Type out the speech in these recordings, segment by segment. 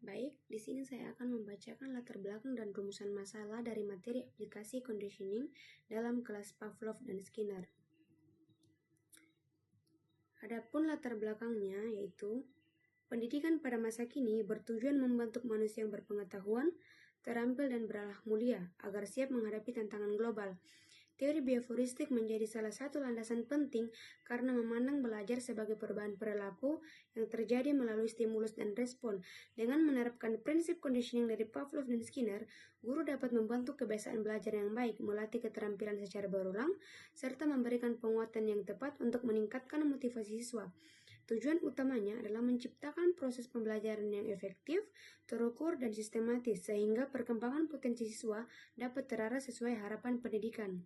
Baik, di sini saya akan membacakan latar belakang dan rumusan masalah dari materi aplikasi conditioning dalam kelas Pavlov dan Skinner. Adapun latar belakangnya yaitu pendidikan pada masa kini bertujuan membentuk manusia yang berpengetahuan, terampil dan berakhlak mulia agar siap menghadapi tantangan global. Teori bioforistik menjadi salah satu landasan penting karena memandang belajar sebagai perubahan perilaku yang terjadi melalui stimulus dan respon. Dengan menerapkan prinsip conditioning dari Pavlov dan Skinner, guru dapat membentuk kebiasaan belajar yang baik, melatih keterampilan secara berulang, serta memberikan penguatan yang tepat untuk meningkatkan motivasi siswa. Tujuan utamanya adalah menciptakan proses pembelajaran yang efektif, terukur, dan sistematis sehingga perkembangan potensi siswa dapat terarah sesuai harapan pendidikan.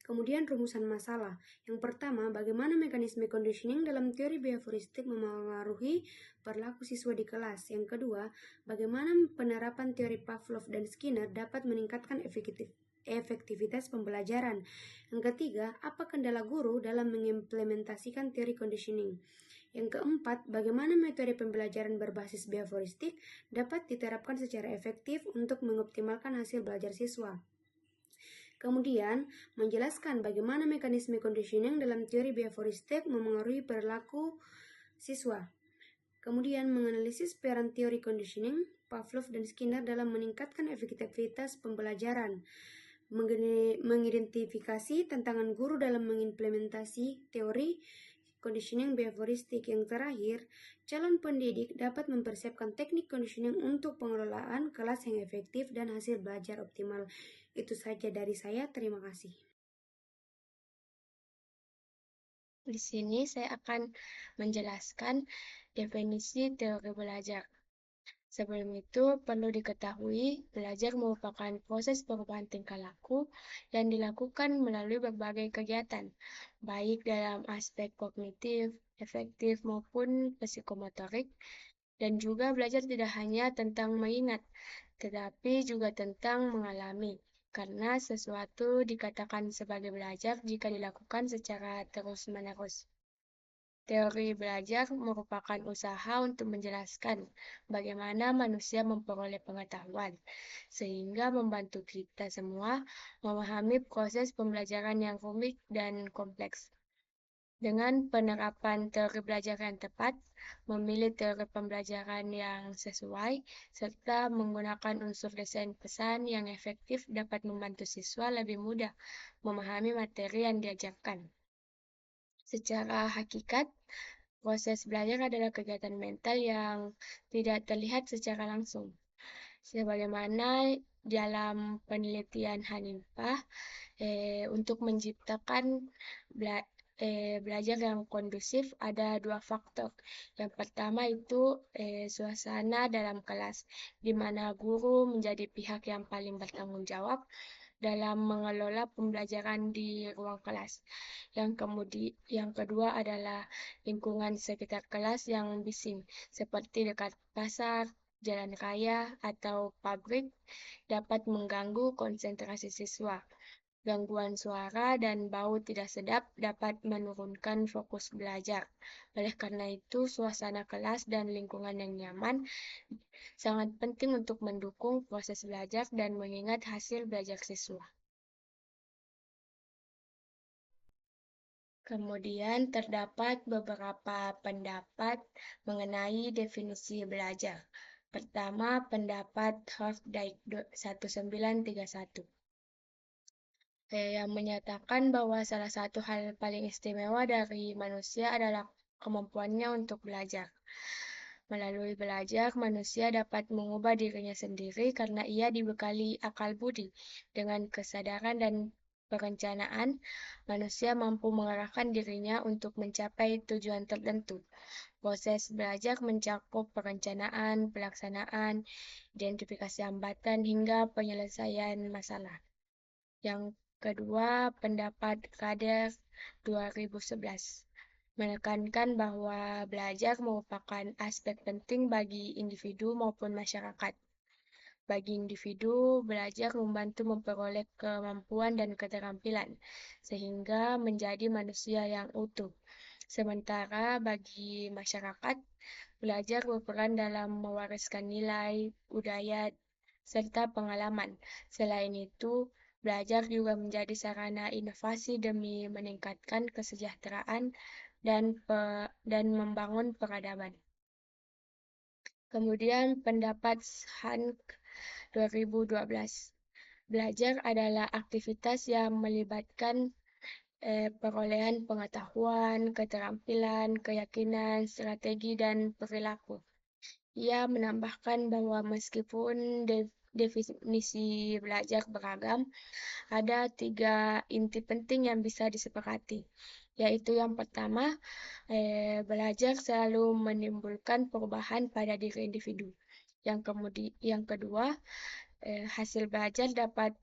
Kemudian rumusan masalah. Yang pertama, bagaimana mekanisme conditioning dalam teori bioforistik memengaruhi perilaku siswa di kelas. Yang kedua, bagaimana penerapan teori Pavlov dan Skinner dapat meningkatkan efektivitas pembelajaran. Yang ketiga, apa kendala guru dalam mengimplementasikan teori conditioning. Yang keempat, bagaimana metode pembelajaran berbasis bioforistik dapat diterapkan secara efektif untuk mengoptimalkan hasil belajar siswa. Kemudian, menjelaskan bagaimana mekanisme conditioning dalam teori bioforistik memengaruhi perilaku siswa. Kemudian, menganalisis peran teori conditioning, Pavlov dan Skinner dalam meningkatkan efektivitas pembelajaran. Mengidentifikasi tantangan guru dalam mengimplementasi teori conditioning bioforistik. Yang terakhir, calon pendidik dapat mempersiapkan teknik conditioning untuk pengelolaan kelas yang efektif dan hasil belajar optimal. Itu saja dari saya, terima kasih. Di sini saya akan menjelaskan definisi teori belajar. Sebelum itu, perlu diketahui, belajar merupakan proses perubahan tingkah laku yang dilakukan melalui berbagai kegiatan, baik dalam aspek kognitif, efektif, maupun psikomotorik, dan juga belajar tidak hanya tentang mengingat, tetapi juga tentang mengalami, karena sesuatu dikatakan sebagai belajar jika dilakukan secara terus-menerus. Teori belajar merupakan usaha untuk menjelaskan bagaimana manusia memperoleh pengetahuan, sehingga membantu kita semua memahami proses pembelajaran yang rumit dan kompleks. Dengan penerapan teori belajar yang tepat, memilih teori pembelajaran yang sesuai, serta menggunakan unsur desain pesan yang efektif dapat membantu siswa lebih mudah memahami materi yang diajarkan. Secara hakikat, proses belajar adalah kegiatan mental yang tidak terlihat secara langsung. Sebagaimana dalam penelitian Hanimpah, untuk menciptakan belajar yang kondusif ada dua faktor. Yang pertama itu suasana dalam kelas, di mana guru menjadi pihak yang paling bertanggung jawab dalam mengelola pembelajaran di ruang kelas. Yang kedua adalah lingkungan sekitar kelas yang bising, seperti dekat pasar, jalan raya, atau pabrik, dapat mengganggu konsentrasi siswa. Gangguan suara dan bau tidak sedap dapat menurunkan fokus belajar. Oleh karena itu, suasana kelas dan lingkungan yang nyaman sangat penting untuk mendukung proses belajar dan mengingat hasil belajar siswa. Kemudian terdapat beberapa pendapat mengenai definisi belajar. Pertama, pendapat Hofdijk 1931. Yang menyatakan bahwa salah satu hal paling istimewa dari manusia adalah kemampuannya untuk belajar. Melalui belajar, manusia dapat mengubah dirinya sendiri karena ia dibekali akal budi. Dengan kesadaran dan perencanaan, manusia mampu mengarahkan dirinya untuk mencapai tujuan tertentu. Proses belajar mencakup perencanaan, pelaksanaan, identifikasi hambatan, hingga penyelesaian masalah. Yang kedua, pendapat Kader 2011 menekankan bahwa belajar merupakan aspek penting bagi individu maupun masyarakat. Bagi individu, belajar membantu memperoleh kemampuan dan keterampilan, sehingga menjadi manusia yang utuh. Sementara bagi masyarakat, belajar berperan dalam mewariskan nilai, budaya, serta pengalaman. Selain itu, belajar juga menjadi sarana inovasi demi meningkatkan kesejahteraan dan membangun peradaban. Kemudian pendapat Hank 2012. Belajar adalah aktivitas yang melibatkan perolehan pengetahuan, keterampilan, keyakinan, strategi, dan perilaku. Ia menambahkan bahwa meskipun definisi belajar beragam, ada 3 inti penting yang bisa disepakati, yaitu yang pertama, belajar selalu menimbulkan perubahan pada diri individu. Yang kedua, hasil belajar dapat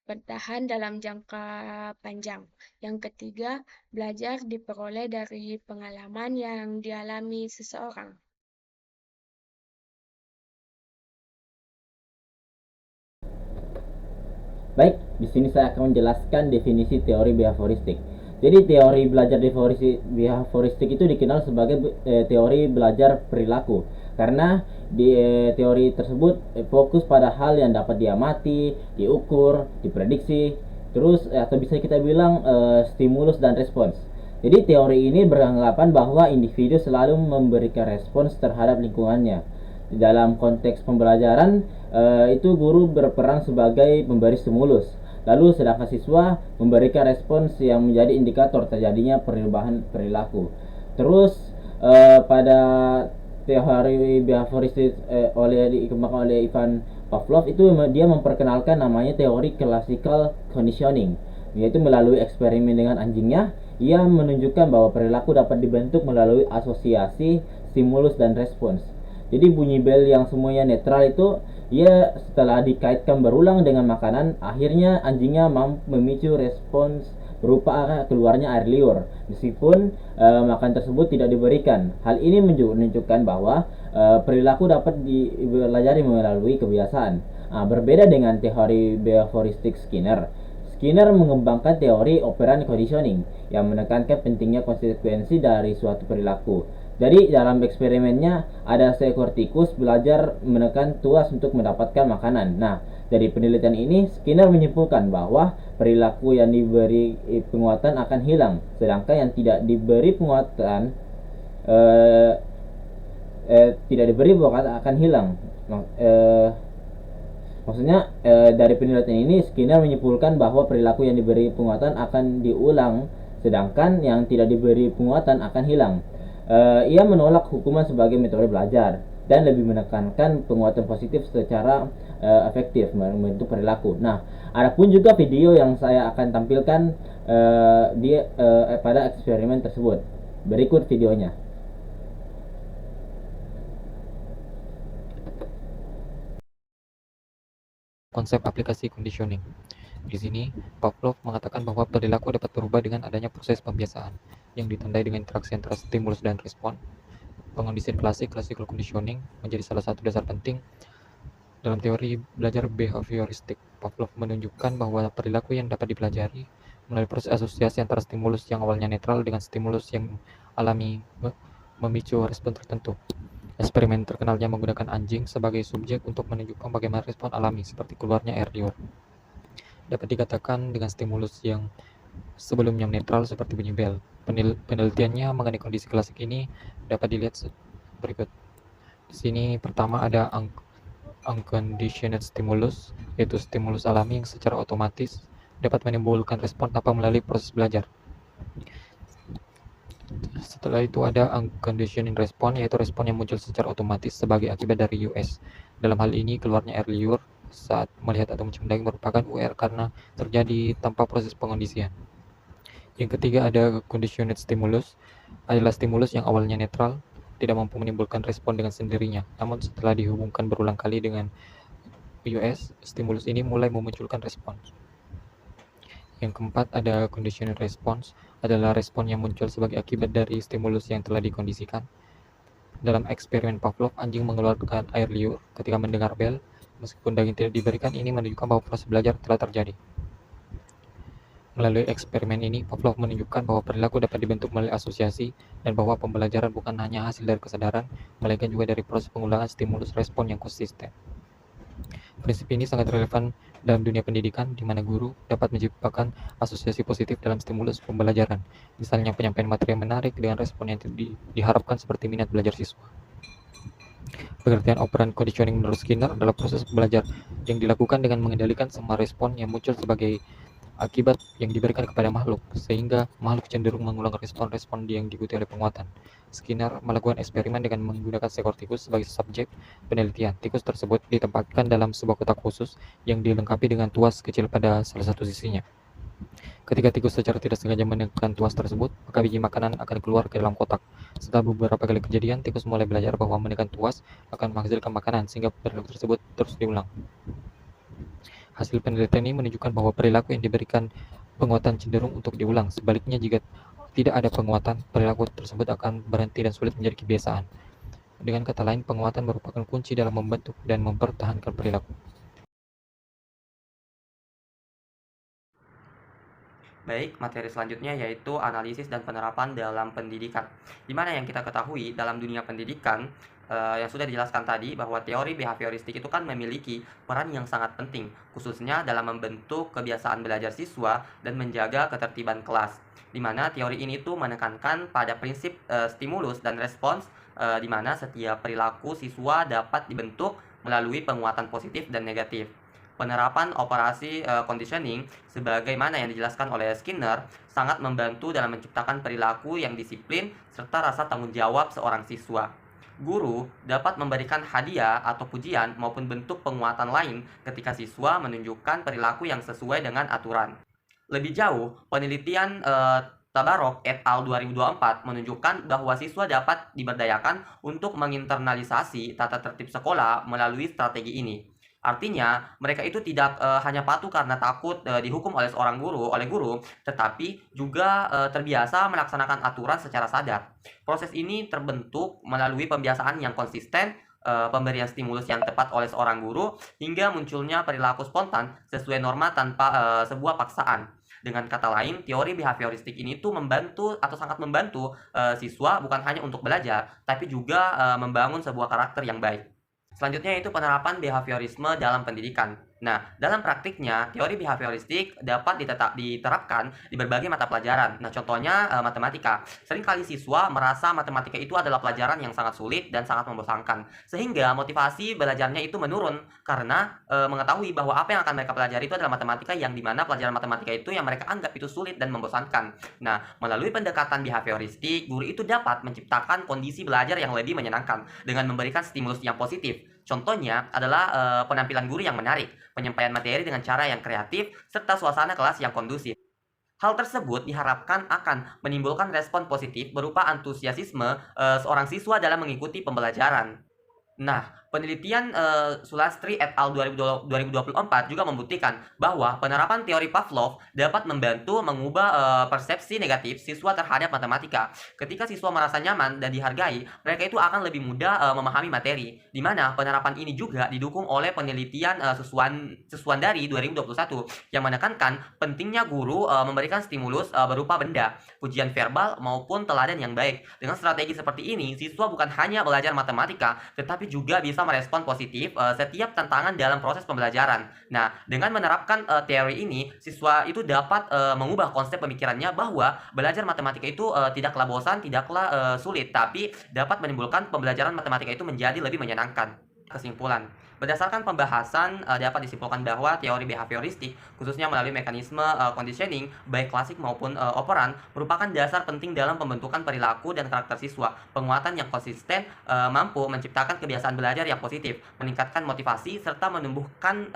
bertahan dalam jangka panjang. Yang ketiga, belajar diperoleh dari pengalaman yang dialami seseorang. Baik, di sini saya akan menjelaskan definisi teori behavioristik. Jadi teori belajar behavioristik itu dikenal sebagai teori belajar perilaku karena di teori tersebut fokus pada hal yang dapat diamati, diukur, diprediksi, terus atau bisa kita bilang stimulus dan respons. Jadi teori ini beranggapan bahwa individu selalu memberikan respons terhadap lingkungannya. Di dalam konteks pembelajaran, itu guru berperan sebagai pemberi stimulus. Lalu sedangkan siswa memberikan respons yang menjadi indikator terjadinya perubahan perilaku. Terus pada teori behavioristik dikembangkan oleh Ivan Pavlov itu dia memperkenalkan namanya teori classical conditioning, yaitu melalui eksperimen dengan anjingnya ia menunjukkan bahwa perilaku dapat dibentuk melalui asosiasi, stimulus dan respons. Jadi bunyi bel yang semuanya netral itu ia setelah dikaitkan berulang dengan makanan, akhirnya anjingnya mampu memicu respons berupa keluarnya air liur meskipun makan tersebut tidak diberikan. Hal ini menunjukkan bahwa perilaku dapat dipelajari melalui kebiasaan. Berbeda dengan teori behavioristik Skinner. Skinner mengembangkan teori operant conditioning yang menekankan pentingnya konsekuensi dari suatu perilaku. Jadi dalam eksperimennya ada seekor tikus belajar menekan tuas untuk mendapatkan makanan. Nah, dari penelitian ini Skinner menyimpulkan bahwa perilaku yang diberi penguatan akan hilang, sedangkan yang tidak diberi penguatan akan hilang. Maksudnya dari penelitian ini Skinner menyimpulkan bahwa perilaku yang diberi penguatan akan diulang, sedangkan yang tidak diberi penguatan akan hilang. Ia menolak hukuman sebagai metode belajar dan lebih menekankan penguatan positif secara efektif membentuk perilaku. Nah, ada pun juga video yang saya akan tampilkan pada eksperimen tersebut. Berikut videonya. Konsep aplikasi conditioning. Di sini, Pavlov mengatakan bahwa perilaku dapat berubah dengan adanya proses pembiasaan yang ditandai dengan interaksi antara stimulus dan respon. Pengondisian klasik, classical conditioning, menjadi salah satu dasar penting dalam teori belajar behavioristik. Pavlov menunjukkan bahwa perilaku yang dapat dipelajari melalui proses asosiasi antara stimulus yang awalnya netral dengan stimulus yang alami memicu respon tertentu. Eksperimen terkenalnya menggunakan anjing sebagai subjek untuk menunjukkan bagaimana respon alami seperti keluarnya air liur dapat dikatakan dengan stimulus yang sebelumnya netral seperti bunyi bel. Penelitiannya mengenai kondisi klasik ini dapat dilihat berikut. Di sini pertama ada unconditioned stimulus, yaitu stimulus alami yang secara otomatis dapat menimbulkan respon tanpa melalui proses belajar. Setelah itu ada unconditioned respon, yaitu respon yang muncul secara otomatis sebagai akibat dari US. Dalam hal ini, keluarnya air liur saat melihat atau mencium daging merupakan UR karena terjadi tanpa proses pengondisian. Yang ketiga ada conditioned stimulus, adalah stimulus yang awalnya netral, tidak mampu menimbulkan respon dengan sendirinya. Namun setelah dihubungkan berulang kali dengan US, stimulus ini mulai memunculkan respon. Yang keempat ada conditioned response, adalah respon yang muncul sebagai akibat dari stimulus yang telah dikondisikan. Dalam eksperimen Pavlov, anjing mengeluarkan air liur ketika mendengar bel. Meskipun daging tidak diberikan, ini menunjukkan bahwa proses belajar telah terjadi. Melalui eksperimen ini, Pavlov menunjukkan bahwa perilaku dapat dibentuk melalui asosiasi dan bahwa pembelajaran bukan hanya hasil dari kesadaran, melainkan juga dari proses pengulangan stimulus respon yang konsisten. Prinsip ini sangat relevan dalam dunia pendidikan, di mana guru dapat menciptakan asosiasi positif dalam stimulus pembelajaran, misalnya penyampaian materi yang menarik dengan respon yang diharapkan seperti minat belajar siswa. Pengertian operan conditioning menurut Skinner adalah proses belajar yang dilakukan dengan mengendalikan semua respon yang muncul sebagai akibat yang diberikan kepada makhluk, sehingga makhluk cenderung mengulang respon-respon yang diikuti oleh penguatan. Skinner melakukan eksperimen dengan menggunakan seekor tikus sebagai subjek penelitian. Tikus tersebut ditempatkan dalam sebuah kotak khusus yang dilengkapi dengan tuas kecil pada salah satu sisinya. Ketika tikus secara tidak sengaja menekan tuas tersebut, maka biji makanan akan keluar ke dalam kotak. Setelah beberapa kali kejadian, tikus mulai belajar bahwa menekan tuas akan menghasilkan makanan, sehingga perilaku tersebut terus diulang. Hasil penelitian ini menunjukkan bahwa perilaku yang diberikan penguatan cenderung untuk diulang. Sebaliknya, jika tidak ada penguatan, perilaku tersebut akan berhenti dan sulit menjadi kebiasaan. Dengan kata lain, penguatan merupakan kunci dalam membentuk dan mempertahankan perilaku. Baik, materi selanjutnya yaitu analisis dan penerapan dalam pendidikan. Di mana yang kita ketahui dalam dunia pendidikan, yang sudah dijelaskan tadi bahwa teori behavioristik itu kan memiliki peran yang sangat penting, khususnya dalam membentuk kebiasaan belajar siswa dan menjaga ketertiban kelas. Di mana teori ini tuh menekankan pada prinsip stimulus dan respons, di mana setiap perilaku siswa dapat dibentuk melalui penguatan positif dan negatif. Penerapan operasi conditioning sebagaimana yang dijelaskan oleh Skinner sangat membantu dalam menciptakan perilaku yang disiplin serta rasa tanggung jawab seorang siswa. Guru dapat memberikan hadiah atau pujian maupun bentuk penguatan lain ketika siswa menunjukkan perilaku yang sesuai dengan aturan. Lebih jauh, penelitian Tabarok et al. 2024 menunjukkan bahwa siswa dapat diberdayakan untuk menginternalisasi tata tertib sekolah melalui strategi ini. Artinya, mereka itu tidak hanya patuh karena takut dihukum oleh guru, tetapi juga terbiasa melaksanakan aturan secara sadar. Proses ini terbentuk melalui pembiasaan yang konsisten, pemberian stimulus yang tepat oleh seorang guru, hingga munculnya perilaku spontan sesuai norma tanpa sebuah paksaan. Dengan kata lain, teori behavioristik ini tuh membantu atau sangat membantu siswa bukan hanya untuk belajar, tapi juga membangun sebuah karakter yang baik. Selanjutnya itu penerapan behaviorisme dalam pendidikan. Nah, dalam praktiknya, teori behavioristik dapat diterapkan di berbagai mata pelajaran. Nah, contohnya matematika. Seringkali siswa merasa matematika itu adalah pelajaran yang sangat sulit dan sangat membosankan. Sehingga motivasi belajarnya itu menurun karena mengetahui bahwa apa yang akan mereka pelajari itu adalah matematika yang dimana pelajaran matematika itu yang mereka anggap itu sulit dan membosankan. Nah, melalui pendekatan behavioristik, guru itu dapat menciptakan kondisi belajar yang lebih menyenangkan dengan memberikan stimulus yang positif. Contohnya adalah penampilan guru yang menarik, penyampaian materi dengan cara yang kreatif, serta suasana kelas yang kondusif. Hal tersebut diharapkan akan menimbulkan respon positif berupa antusiasme seorang siswa dalam mengikuti pembelajaran. Nah, penelitian Sulastri et al. 2024 juga membuktikan bahwa penerapan teori Pavlov dapat membantu mengubah persepsi negatif siswa terhadap matematika. Ketika siswa merasa nyaman dan dihargai, mereka itu akan lebih mudah memahami materi. Di mana penerapan ini juga didukung oleh penelitian Suswandari 2021 yang menekankan pentingnya guru memberikan stimulus berupa benda, pujian verbal maupun teladan yang baik. Dengan strategi seperti ini, siswa bukan hanya belajar matematika, tetapi juga bisa merespon positif setiap tantangan dalam proses pembelajaran. Nah, dengan menerapkan teori ini, siswa itu dapat mengubah konsep pemikirannya bahwa belajar matematika itu tidaklah bosan, tidaklah sulit, tapi dapat menimbulkan pembelajaran matematika itu menjadi lebih menyenangkan. Kesimpulan. Berdasarkan pembahasan, dapat disimpulkan bahwa teori behavioristik, khususnya melalui mekanisme conditioning, baik klasik maupun operan, merupakan dasar penting dalam pembentukan perilaku dan karakter siswa. Penguatan yang konsisten mampu menciptakan kebiasaan belajar yang positif, meningkatkan motivasi, serta menumbuhkan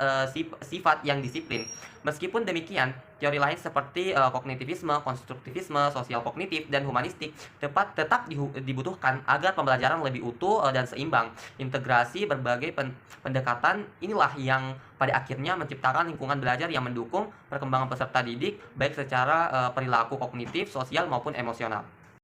sifat yang disiplin. Meskipun demikian, teori lain seperti kognitivisme, konstruktivisme, sosial kognitif, dan humanistik tetap dibutuhkan agar pembelajaran lebih utuh dan seimbang. Integrasi berbagai pendekatan inilah yang pada akhirnya menciptakan lingkungan belajar yang mendukung perkembangan peserta didik baik secara perilaku kognitif, sosial maupun emosional.